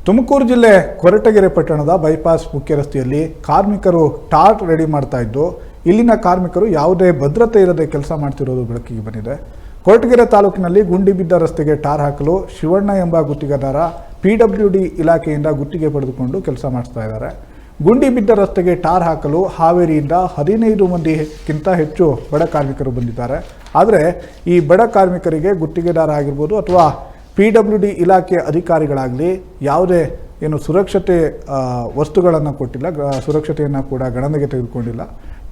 ತುಮಕೂರು ಜಿಲ್ಲೆ ಕೊರಟಗೆರೆ ಪಟ್ಟಣದ ಬೈಪಾಸ್ ಮುಖ್ಯ ರಸ್ತೆಯಲ್ಲಿ ಕಾರ್ಮಿಕರು ಟಾರ್ ರೆಡಿ ಮಾಡ್ತಾ ಇದ್ದು ಇಲ್ಲಿನ ಕಾರ್ಮಿಕರು ಯಾವುದೇ ಭದ್ರತೆ ಇರದೆ ಕೆಲಸ ಮಾಡ್ತಿರೋದು ಬೆಳಕಿಗೆ ಬಂದಿದೆ. ಕೊರಟಗೆರೆ ತಾಲೂಕಿನಲ್ಲಿ ಗುಂಡಿ ಬಿದ್ದ ರಸ್ತೆಗೆ ಟಾರ್ ಹಾಕಲು ಶಿವಣ್ಣ ಎಂಬ ಗುತ್ತಿಗೆದಾರ PWD ಇಲಾಖೆಯಿಂದ ಗುತ್ತಿಗೆ ಪಡೆದುಕೊಂಡು ಕೆಲಸ ಮಾಡ್ತಾ ಇದ್ದಾರೆ. ಗುಂಡಿ ಬಿದ್ದ ರಸ್ತೆಗೆ ಟಾರ್ ಹಾಕಲು ಹಾವೇರಿಯಿಂದ 15 ಮಂದಿಗಿಂತ ಹೆಚ್ಚು ಬಡ ಕಾರ್ಮಿಕರು ಬಂದಿದ್ದಾರೆ. ಆದರೆ ಈ ಬಡ ಕಾರ್ಮಿಕರಿಗೆ ಗುತ್ತಿಗೆದಾರ ಆಗಿರ್ಬೋದು ಅಥವಾ PWD ಇಲಾಖೆ ಅಧಿಕಾರಿಗಳಾಗಲಿ ಯಾವುದೇ ಸುರಕ್ಷತೆ ವಸ್ತುಗಳನ್ನು ಕೊಟ್ಟಿಲ್ಲ, ಸುರಕ್ಷತೆಯನ್ನು ಕೂಡ ಗಣನೆಗೆ ತೆಗೆದುಕೊಂಡಿಲ್ಲ.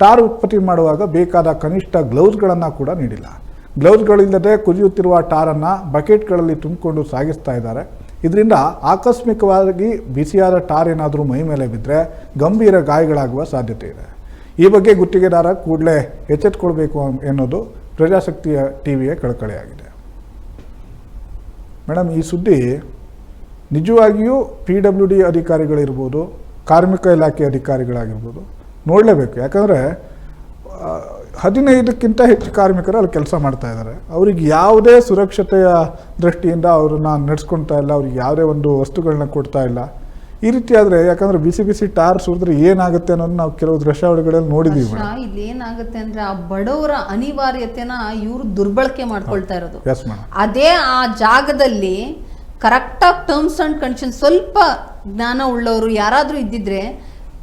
ಟಾರ್ ಉತ್ಪತ್ತಿ ಮಾಡುವಾಗ ಬೇಕಾದ ಕನಿಷ್ಠ ಗ್ಲೌಸ್ಗಳನ್ನು ಕೂಡ ನೀಡಿಲ್ಲ. ಗ್ಲೌಸ್ಗಳಿಲ್ಲದೆ ಕುದಿಯುತ್ತಿರುವ ಟಾರನ್ನು ಬಕೆಟ್ಗಳಲ್ಲಿ ತುಂಬಿಕೊಂಡು ಸಾಗಿಸ್ತಾ ಇದ್ದಾರೆ. ಇದರಿಂದ ಆಕಸ್ಮಿಕವಾಗಿ ಬಿಸಿಯಾದ ಟಾರ್ ಏನಾದರೂ ಮೈ ಮೇಲೆ ಬಿದ್ದರೆ ಗಂಭೀರ ಗಾಯಗಳಾಗುವ ಸಾಧ್ಯತೆ ಇದೆ. ಈ ಬಗ್ಗೆ ಗುತ್ತಿಗೆದಾರ ಕೂಡಲೇ ಎಚ್ಚೆತ್ತುಕೊಳ್ಬೇಕು ಎನ್ನುವುದು ಪ್ರಜಾಶಕ್ತಿಯ ಟಿವಿಯ ಕಳಕಳಿಯಾಗಿದೆ. ಮೇಡಮ್, ಈ ಸುದ್ದಿ ನಿಜವಾಗಿಯೂ PWD ಅಧಿಕಾರಿಗಳಿರ್ಬೋದು, ಕಾರ್ಮಿಕ ಇಲಾಖೆ ಅಧಿಕಾರಿಗಳಾಗಿರ್ಬೋದು ನೋಡಲೇಬೇಕು. ಯಾಕಂದರೆ 15ಕ್ಕಿಂತ ಹೆಚ್ಚು ಕಾರ್ಮಿಕರು ಅಲ್ಲಿ ಕೆಲಸ ಮಾಡ್ತಾ ಇದ್ದಾರೆ. ಅವ್ರಿಗೆ ಯಾವುದೇ ಸುರಕ್ಷತೆಯ ದೃಷ್ಟಿಯಿಂದ ಅವ್ರನ್ನ ನಡೆಸ್ಕೊಳ್ತಾ ಇಲ್ಲ, ಅವ್ರಿಗೆ ಯಾವುದೇ ಒಂದು ವಸ್ತುಗಳನ್ನ ಕೊಡ್ತಾ ಇಲ್ಲ. ಈ ರೀತಿ ಆದರೆ ಯಾಕಂದ್ರೆ ಬಿಸಿ ಟಾರ್ ಸುರಿದ್ರೆ ಏನಾಗುತ್ತೆ ಅನ್ನೋದು ನಾವು ಕೆಲವು ದೃಶ್ಯಾವಳಿಗಳಲ್ಲಿ ನೋಡಿದೀವಿ. ಇಲ್ಲಿ ಏನಾಗುತ್ತೆ ಅಂದ್ರೆ ಆ ಬಡವರ ಅನಿವಾರ್ಯತೆನ ಇವರು ದುರ್ಬಳಕೆ ಮಾಡ್ಕೊಳ್ತಾ ಇರೋದು. ಅದೇ ಆ ಜಾಗದಲ್ಲಿ ಕರೆಕ್ಟಾಗಿ ಟರ್ಮ್ಸ್ ಅಂಡ್ ಕಂಡೀಷನ್ ಸ್ವಲ್ಪ ಜ್ಞಾನ ಉಳ್ಳವರು ಯಾರಾದ್ರೂ ಇದ್ದಿದ್ರೆ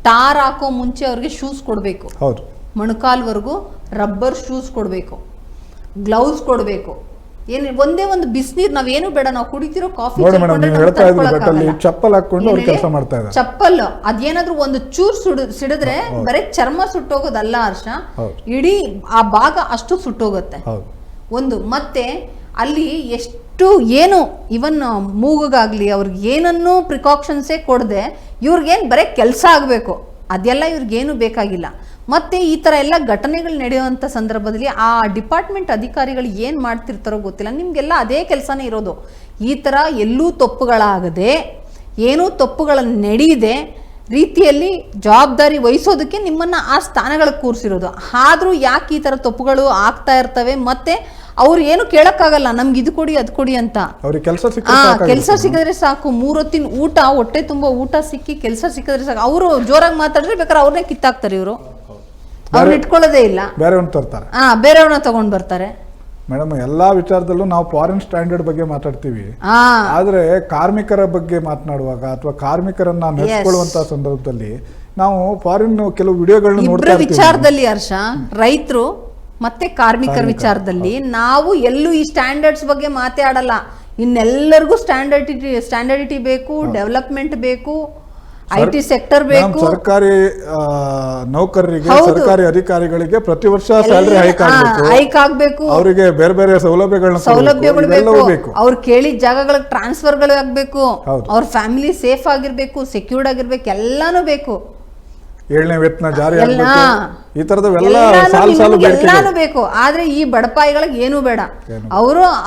ಟಾರ್ ಹಾಕೋ ಮುಂಚೆ ಅವ್ರಿಗೆ ಶೂಸ್ ಕೊಡಬೇಕು. ಹೌದು, ಮೊಣಕಾಲ್ವರೆಗೂ ರಬ್ಬರ್ ಶೂಸ್ ಕೊಡಬೇಕು, ಗ್ಲೌಸ್ ಕೊಡಬೇಕು. ಒಂದೇ ಒಂದು ಬಿಸಿನೀರು ನಾವೇನು ಬೇಡ, ನಾವು ಕುಡಿತಿರೋ ಕಾಫಿ ಚಪ್ಪಲ್ ಹಾಕೊಂಡು ಕೆಲಸ ಮಾಡ್ತಾ ಇದ್ದಾರೆ. ಚಪ್ಪಲ್ ಅದೇನಾದ್ರೂ ಒಂದು ಚೂರ್ ಸಿಡಿದ್ರೆ ಬರೀ ಚರ್ಮ ಸುಟ್ಟೋಗೋದಲ್ಲ ಹರ್ಷ, ಇಡೀ ಆ ಭಾಗ ಅಷ್ಟು ಸುಟ್ಟೋಗುತ್ತೆ. ಒಂದು ಮತ್ತೆ ಅಲ್ಲಿ ಎಷ್ಟು ಇವನ್ ಮೂಗಾಗ್ಲಿ ಅವ್ರಿಗೆ ಏನನ್ನೂ ಪ್ರಿಕಾಕ್ಷನ್ಸೇ ಕೊಡದೆ ಇವ್ರಿಗೇನು ಬರೀ ಕೆಲಸ ಆಗಬೇಕು, ಅದೆಲ್ಲ ಇವ್ರಿಗೇನು ಬೇಕಾಗಿಲ್ಲ. ಮತ್ತೆ ಈ ಥರ ಎಲ್ಲ ಘಟನೆಗಳು ನಡೆಯುವಂಥ ಸಂದರ್ಭದಲ್ಲಿ ಆ ಡಿಪಾರ್ಟ್ಮೆಂಟ್ ಅಧಿಕಾರಿಗಳು ಏನು ಮಾಡ್ತಿರ್ತಾರೋ ಗೊತ್ತಿಲ್ಲ, ನಿಮಗೆಲ್ಲ ಅದೇ ಕೆಲಸನೇ ಇರೋದು. ಈ ಥರ ಎಲ್ಲೂ ತಪ್ಪುಗಳಾಗದೆ, ಏನೂ ತಪ್ಪುಗಳನ್ನು ನಡೆಯದೆ ರೀತಿಯಲ್ಲಿ ಜವಾಬ್ದಾರಿ ವಹಿಸೋದಕ್ಕೆ ನಿಮ್ಮನ್ನು ಆ ಸ್ಥಾನಗಳಿಗೆ ಕೂರಿಸಿರೋದು. ಆದರೂ ಯಾಕೆ ಈ ಥರ ತಪ್ಪುಗಳು ಆಗ್ತಾ ಇರ್ತವೆ? ಮತ್ತೆ ಅವ್ರು ಏನು ಕೇಳಕ್ಕಾಗಲ್ಲ, ನಮ್ಗೆ ಇದು ಕೊಡಿ ಅದು ಕೊಡಿ ಅಂತ. ಕೆಲಸ ಸಿಕ್ಕಿದ್ರೆ ಸಾಕು, 3 ಹೊತ್ತಿನ ಊಟ, ಹೊಟ್ಟೆ ತುಂಬ ಊಟ ಸಿಕ್ಕಿ ಕೆಲಸ ಸಿಕ್ಕಿದ್ರೆ ಸಾಕು. ಅವರು ಜೋರಾಗಿ ಮಾತಾಡಿದ್ರೆ ಬೇಕಾದ್ರೆ ಅವ್ರನ್ನೇ ಕಿತ್ತಾಕ್ತಾರೆ. ಇವರು ಅವ್ರನ್ನ ಇಟ್ಕೊಳ್ಳೋದೇ ಇಲ್ಲ, ಬೇರೆಯವ್ರನ್ನ ತಗೊಂಡ್ ಬರ್ತಾರೆ. ಮೇಡಮ್, ಎಲ್ಲಾ ವಿಚಾರದಲ್ಲೂ ನಾವು ಫಾರಿನ್ ಸ್ಟ್ಯಾಂಡರ್ಡ್ ಬಗ್ಗೆ ಮಾತಾಡ್ತೀವಿ, ಆದ್ರೆ ಕಾರ್ಮಿಕರ ಬಗ್ಗೆ ಮಾತನಾಡುವಾಗ ಅಥವಾ ಕಾರ್ಮಿಕರನ್ನ ನಡೆಸಿಕೊಳ್ಳುವಂತ ಸಂದರ್ಭದಲ್ಲಿ ನಾವು ಫಾರಿನ್ ಕೆಲವು ವಿಡಿಯೋಗಳನ್ನ ನೋಡ್ತಾ ಇರ್ತೀವಿ. ವಿಚಾರದಲ್ಲಿ ಹರ್ಷ, ರೈತರು ಮತ್ತೆ ಕಾರ್ಮಿಕರ ವಿಚಾರದಲ್ಲಿ ನಾವು ಎಲ್ಲೂ ಈ ಸ್ಟ್ಯಾಂಡರ್ಡ್ಸ್ ಬಗ್ಗೆ ಮಾತಾಡಲ್ಲ. ಇನ್ನೆಲ್ಲರಿಗೂ ಸ್ಟ್ಯಾಂಡರ್ಡಿಟಿ ಬೇಕು, ಡೆವಲಪ್ಮೆಂಟ್ ಬೇಕು, IT ಸೆಕ್ಟರ್ ಬೇಕು. ಸರ್ಕಾರಿ ನೌಕರರಿಗೆ, ಸರ್ಕಾರಿ ಅಧಿಕಾರಿಗಳಿಗೆ ಪ್ರತಿ ವರ್ಷ ಸ್ಯಾಲರಿ ಹೈಕ್ ಆಗಬೇಕು, ಅವರಿಗೆ ಬೇರೆ ಬೇರೆ ಸೌಲಭ್ಯಗಳು ಬೇಕು, ಅವ್ರು ಕೇಳಿದ ಜಾಗಗಳಿಗೆ ಟ್ರಾನ್ಸ್ಫರ್ಗಳು ಆಗ್ಬೇಕು, ಅವ್ರ ಫ್ಯಾಮಿಲಿ ಸೇಫ್ ಆಗಿರ್ಬೇಕು, ಸೆಕ್ಯೂರ್ಡ್ ಆಗಿರ್ಬೇಕು, ಎಲ್ಲಾನು ಬೇಕು. 7ನೇ ವೇತನ ಜಾರಿ ಈ ಎಲ್ಲಾನು ಬೇಕು. ಆದ್ರೆ ಈ ಬಡಪಾಯಿಗಳಿಗೆ ಏನೂ ಬೇಡ.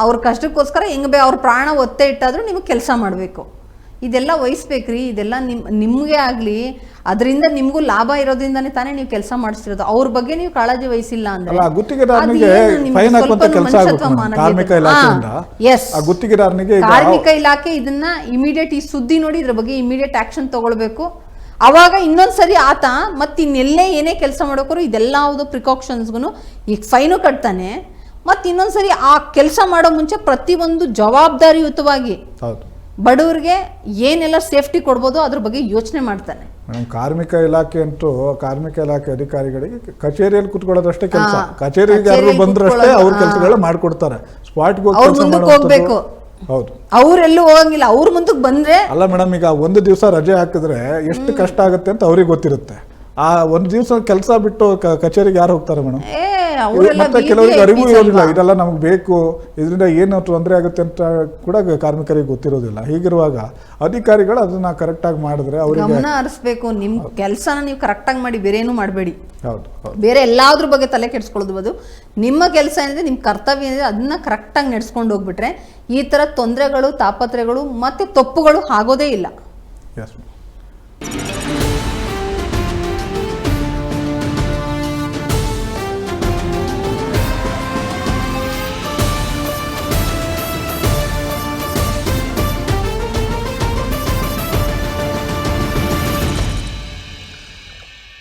ಅವ್ರ ಕಷ್ಟಕ್ಕೋಸ್ಕರ ಹೆಂಗ್ ಅವ್ರ ಪ್ರಾಣ ಒತ್ತೆ ಇಟ್ಟಾದ್ರೂ ನಿಮ್ಗೆ ಕೆಲಸ ಮಾಡ್ಬೇಕು. ಇದೆಲ್ಲ ವಹಿಸ್ಬೇಕ್ರಿ. ಇದೆಲ್ಲ ನಿಮ್ಗೆ ಆಗ್ಲಿ, ಅದರಿಂದ ನಿಮ್ಗೂ ಲಾಭ ಇರೋದ್ರಿಂದಾನೇ ತಾನೇ ನೀವು ಕೆಲಸ ಮಾಡಿಸ್ತಿರೋದು. ಅವ್ರ ಬಗ್ಗೆ ನೀವು ಕಾಳಜಿ ವಹಿಸಿಲ್ಲ ಅಂದ್ರೆ ಕಾರ್ಮಿಕ ಇಲಾಖೆ ಇದನ್ನ ಇಮಿಡಿಯೇಟ್, ಈ ಸುದ್ದಿ ನೋಡಿ ಇದ್ರ ಬಗ್ಗೆ ಇಮಿಡಿಯೇಟ್ ಆಕ್ಷನ್ ತಗೊಳ್ಬೇಕು. ಅವಾಗ ಇನ್ನೊಂದ್ಸರಿ ಆತ ಇನ್ನೆಲ್ಲೇ ಏನೇ ಕೆಲಸ ಮಾಡೋಕರು ಇದೆಲ್ಲದು ಪ್ರಿಕಾಕ್ಷನ್ಸ್ಗೂ ಈಗ ಫೈನು ಕಟ್ತಾನೆ. ಮತ್ತೆ ಇನ್ನೊಂದ್ಸರಿ ಆ ಕೆಲಸ ಮಾಡೋ ಮುಂಚೆ ಪ್ರತಿಯೊಂದು ಜವಾಬ್ದಾರಿಯುತವಾಗಿ ಬಡವರಿಗೆ ಏನೆಲ್ಲ ಸೇಫ್ಟಿ ಕೊಡ್ಬೋದು ಅದ್ರ ಬಗ್ಗೆ ಯೋಚನೆ ಮಾಡ್ತಾನೆ. ಕಾರ್ಮಿಕ ಇಲಾಖೆ ಅಂತೂ ಕಾರ್ಮಿಕ ಇಲಾಖೆ ಅಧಿಕಾರಿಗಳಿಗೆ ಕಚೇರಿಯಲ್ಲಿ ಕುತ್ಕೊಳ್ಳೋದಷ್ಟೇ ಕೆಲಸ. ಕಚೇರಿಗೆ ಬಂದ್ರಷ್ಟೇ ಅವ್ರ ಕೆಲಸಗಳನ್ನ ಮಾಡ್ಕೊಡ್ತಾರೆ. ಸ್ಪಾಟ್ಗೆ ಹೋಗ್ಬೇಕು, ಹೌದು, ಅವ್ರೆಲ್ಲೂ ಹೋಗಂಗಿಲ್ಲ. ಅವ್ರ ಮುಂದಕ್ಕೆ ಬಂದ್ರೆ ಅಲ್ಲ ಮೇಡಮ್, ಈಗ ಒಂದು ದಿವಸ ರಜೆ ಹಾಕಿದ್ರೆ ಎಷ್ಟು ಕಷ್ಟ ಆಗುತ್ತೆ ಅಂತ ಅವ್ರಿಗೆ ಗೊತ್ತಿರುತ್ತೆ. ಆ ಒಂದು ದಿವಸ ಕೆಲಸ ಬಿಟ್ಟು ಕಚೇರಿಗೆ ಯಾರು ಹೋಗ್ತಾರೆ ಮೇಡಮ್? ಮತ್ತೆ ಕೆಲವರಿಗೆ ಅರಿವು ಇರೋದಿಲ್ಲ, ಇದೆಲ್ಲ ನಮ್ಗೆ ಬೇಕು, ಇದರಿಂದ ಏನು ತೊಂದರೆ ಆಗುತ್ತೆ ಅಂತ ಕೂಡ ಕಾರ್ಮಿಕರಿಗೆ ಗೊತ್ತಿರೋದಿಲ್ಲ. ಹೀಗಿರುವಾಗ ಅಧಿಕಾರಿಗಳು ಅದನ್ನ ಕರೆಕ್ಟ್ ಆಗಿ ಮಾಡಿದ್ರೆ ಅವ್ರಿಗೆ ಗಮನ ಹರಿಸ್ಬೇಕು. ನಿಮ್ ಕೆಲಸನ ನೀವು ಕರೆಕ್ಟ್ ಆಗಿ ಮಾಡಿ, ಬೇರೆ ಏನು ಮಾಡಬೇಡಿ. ಬೇರೆ ಎಲ್ಲಾದ್ರ ಬಗ್ಗೆ ತಲೆ ಕೆಡಿಸ್ಕೊಳ್ಳೋದು. ನಿಮ್ಮ ಕೆಲಸ ಏನಿದೆ, ನಿಮ್ ಕರ್ತವ್ಯ ಏನಿದೆ ಅದನ್ನ ಕರೆಕ್ಟ್ ಆಗಿ ನಡೆಸ್ಕೊಂಡು ಹೋಗ್ಬಿಟ್ರೆ ಈ ತರ ತೊಂದರೆಗಳು, ತಾಪತ್ರೆಗಳು ಮತ್ತೆ ತಪ್ಪುಗಳು ಆಗೋದೇ ಇಲ್ಲ.